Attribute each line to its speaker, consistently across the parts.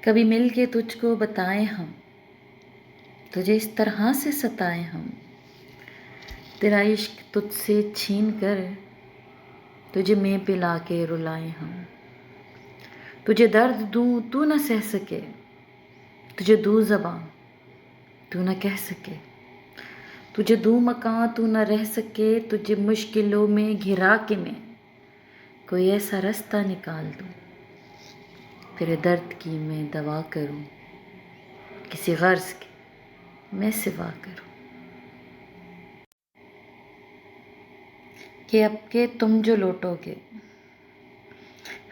Speaker 1: कभी मिल के तुझको बताएं हम, तुझे इस तरह से सताएं हम, तेरा इश्क तुझसे छीन कर तुझे मैं पिला के रुलाएं हम। तुझे दर्द दूं तू न सह सके, तुझे दूं ज़बां तू न कह सके, तुझे दूं मकां तू न रह सके, तुझे मुश्किलों में घिरा के मैं कोई ऐसा रास्ता निकाल दूं, तेरे दर्द की मैं दवा करूं, किसी गर्ज की मैं सिवा करूं। कि अब के तुम जो लौटोगे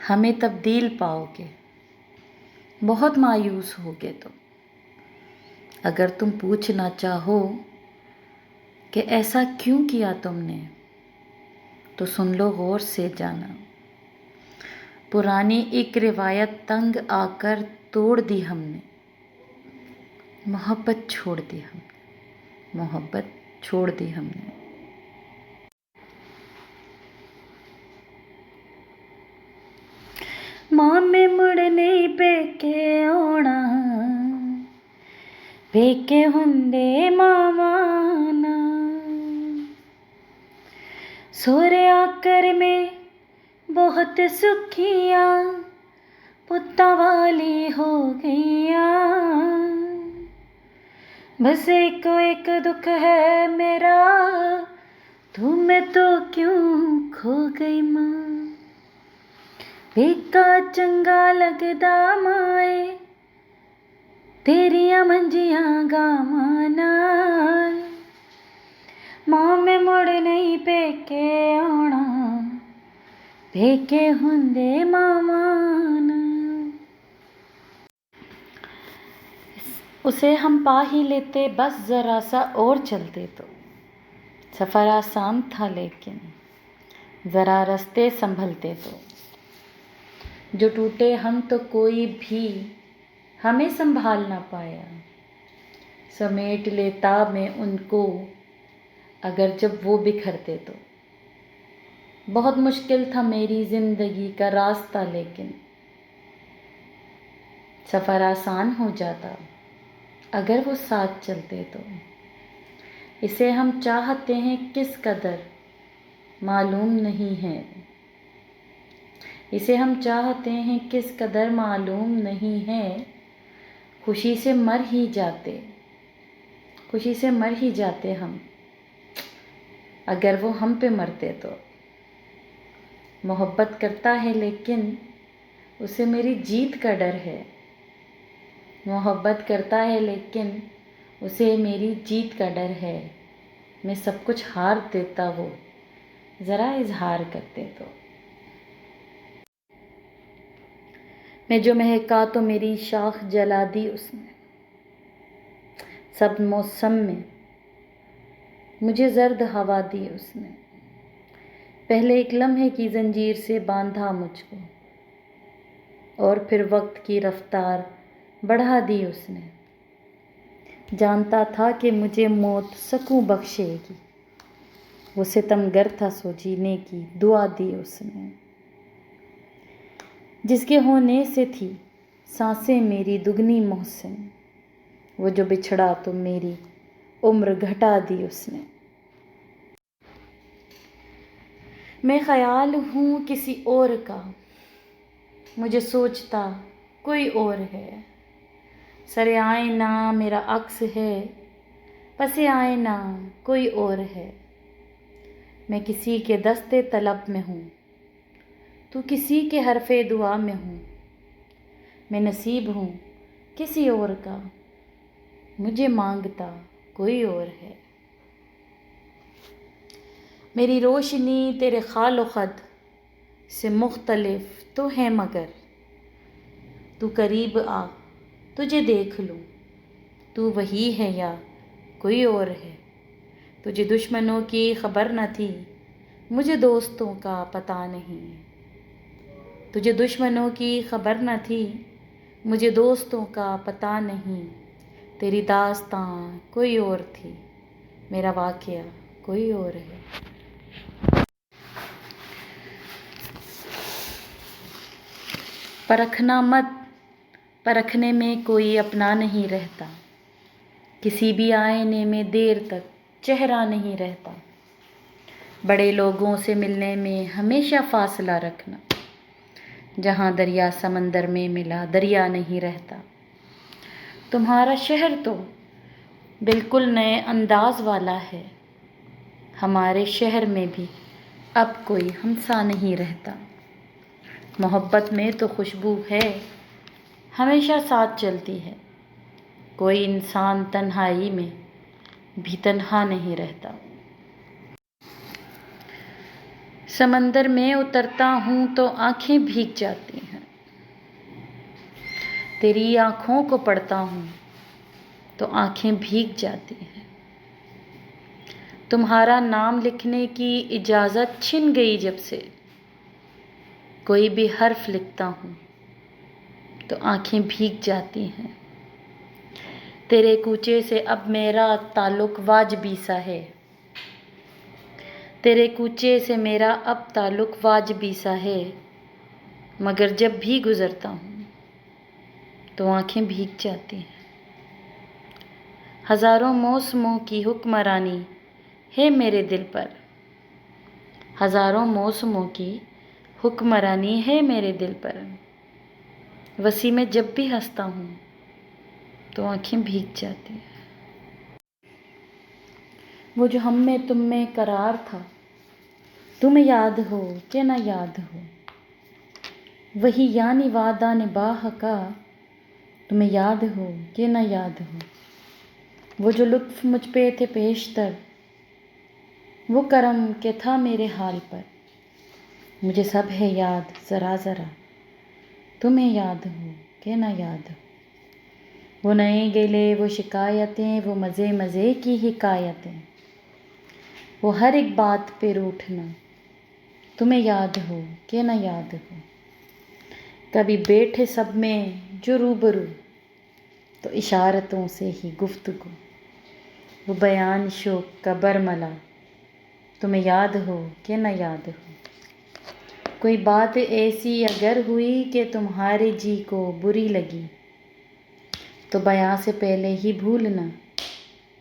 Speaker 1: हमें तब्दील पाओगे, बहुत मायूस होगे तुम। अगर तुम पूछना चाहो कि ऐसा क्यों किया तुमने, तो सुन लो गौर से जाना, पुरानी एक रिवायत तंग आकर तोड़ दी हमने, मोहब्बत छोड़ दी हमने, मोहब्बत छोड़ दी हमने। माँ में मुड़ने पेके आना, पेके हुंदे मावाना, सोरे आकर में बहुत सुखिया पुत्ता वाली हो गईया। बस एक दुख है मेरा, तू में तो क्यों खो गई माँ। पेका चंगा लगदा माए, तेरिया मंजियां गावां नाल, माँ में मुड़ नहीं पेके आना, पेके हुंदे मावां नाल। उसे हम पा ही लेते बस ज़रा सा और चलते तो, सफ़र आसान था लेकिन ज़रा रास्ते संभलते तो। जो टूटे हम तो कोई भी हमें संभाल ना पाया, समेट लेता मैं उनको अगर जब वो बिखरते तो। बहुत मुश्किल था मेरी ज़िंदगी का रास्ता लेकिन सफ़र आसान हो जाता अगर वो साथ चलते तो। इसे हम चाहते हैं किस कदर मालूम नहीं है, इसे हम चाहते हैं किस कदर मालूम नहीं है, खुशी से मर ही जाते, खुशी से मर ही जाते हम अगर वो हम पे मरते तो। मोहब्बत करता है लेकिन उसे मेरी जीत का डर है, मोहब्बत करता है लेकिन उसे मेरी जीत का डर है। मैं सब कुछ हार देता वो ज़रा इजहार करते तो। मैं जो महका तो मेरी शाख जला दी उसने, सब मौसम में मुझे जर्द हवा दी उसने। पहले एक लम्हे की जंजीर से बांधा मुझको और फिर वक्त की रफ्तार बढ़ा दी उसने। जानता था कि मुझे मौत सकूं बख्शेगी, वो सितमगर था सो जीने की दुआ दी उसने। जिसके होने से थी सांसें मेरी दुगनी मोहसिन, वो जो बिछड़ा तो मेरी उम्र घटा दी उसने। मैं ख्याल हूँ किसी और का, मुझे सोचता कोई और है, सरे आईना मेरा अक्स है, पसे आईना कोई और है। मैं किसी के दस्ते तलब में हूँ, तू किसी के हरफे दुआ में हूँ। मैं नसीब हूँ किसी और का, मुझे मांगता कोई और है। मेरी रोशनी तेरे खालो खद से मुख्तलिफ तो है मगर, तू करीब आ तुझे देख लूँ, तू वही है या कोई और है। तुझे दुश्मनों की खबर न थी, मुझे दोस्तों का पता नहीं। तुझे दुश्मनों की खबर न थी, मुझे दोस्तों का पता नहीं। तेरी दास्तां कोई और थी, मेरा वाक़या कोई और है। परखना मत پرکھنے میں کوئی اپنا نہیں رہتا، کسی بھی آئینے میں دیر تک چہرہ نہیں رہتا، بڑے لوگوں سے ملنے میں ہمیشہ فاصلہ رکھنا، جہاں دریا سمندر میں ملا دریا نہیں رہتا۔ تمہارا شہر تو بالکل نئے انداز والا ہے، ہمارے شہر میں بھی اب کوئی ہمسا نہیں رہتا۔ محبت میں تو خوشبو ہے، ہمیشہ ساتھ چلتی ہے، کوئی انسان تنہائی میں بھی تنہا نہیں رہتا۔ سمندر میں اترتا ہوں تو آنکھیں بھیگ جاتی ہیں، تیری آنکھوں کو پڑھتا ہوں تو آنکھیں بھیگ جاتی ہیں۔ تمہارا نام لکھنے کی اجازت چھن گئی جب سے، کوئی بھی حرف لکھتا ہوں تو آنکھیں بھیگ جاتی ہیں۔ تیرے کوچے سے اب میرا تعلق واجبی سا ہے، تیرے کوچے سے میرا اب تعلق واجبی سا ہے، مگر جب بھی گزرتا ہوں تو آنکھیں بھیگ جاتی ہیں۔ ہزاروں موسموں کی حکمرانی ہے میرے دل پر، ہزاروں موسموں کی حکمرانی ہے میرے دل پر، وسیع میں جب بھی ہنستا ہوں تو آنکھیں بھیگ جاتی ہیں۔ وہ جو ہم میں تم میں قرار تھا، تمہیں یاد ہو کہ نہ یاد ہو، وہی یعنی وعدہ نباہ کا، تمہیں یاد ہو کہ نہ یاد ہو۔ وہ جو لطف مجھ پہ تھے پیشتر، وہ کرم کہ تھا میرے حال پر، مجھے سب ہے یاد ذرا ذرا، تمہیں یاد ہو کہ نہ یاد ہو۔ وہ نئے گلے وہ شکایتیں، وہ مزے مزے کی حکایتیں، وہ ہر ایک بات پہ روٹھنا، تمہیں یاد ہو کہ نہ یاد ہو۔ کبھی بیٹھے سب میں جو روبرو تو اشارتوں سے ہی گفتگو، وہ بیان شوق کا برملا، تمہیں یاد ہو کہ نہ یاد ہو۔ کوئی بات ایسی اگر ہوئی کہ تمہارے جی کو بری لگی، تو بیاں سے پہلے ہی بھولنا،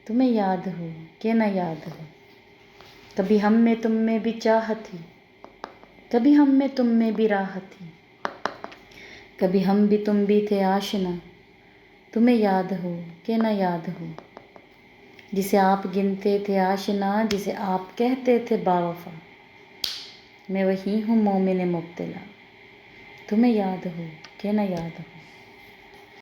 Speaker 1: تمہیں یاد ہو کہ نہ یاد ہو۔ کبھی ہم میں تم میں بھی چاہت تھی، کبھی ہم میں تم میں بھی راحت تھی، کبھی ہم بھی تم بھی تھے آشنا، تمہیں یاد ہو کہ نہ یاد ہو۔ جسے آپ گنتے تھے آشنا، جسے آپ کہتے تھے باوفا، میں وہی ہوں مومن مبتلا، تمہیں یاد ہو کہ نہ یاد ہو۔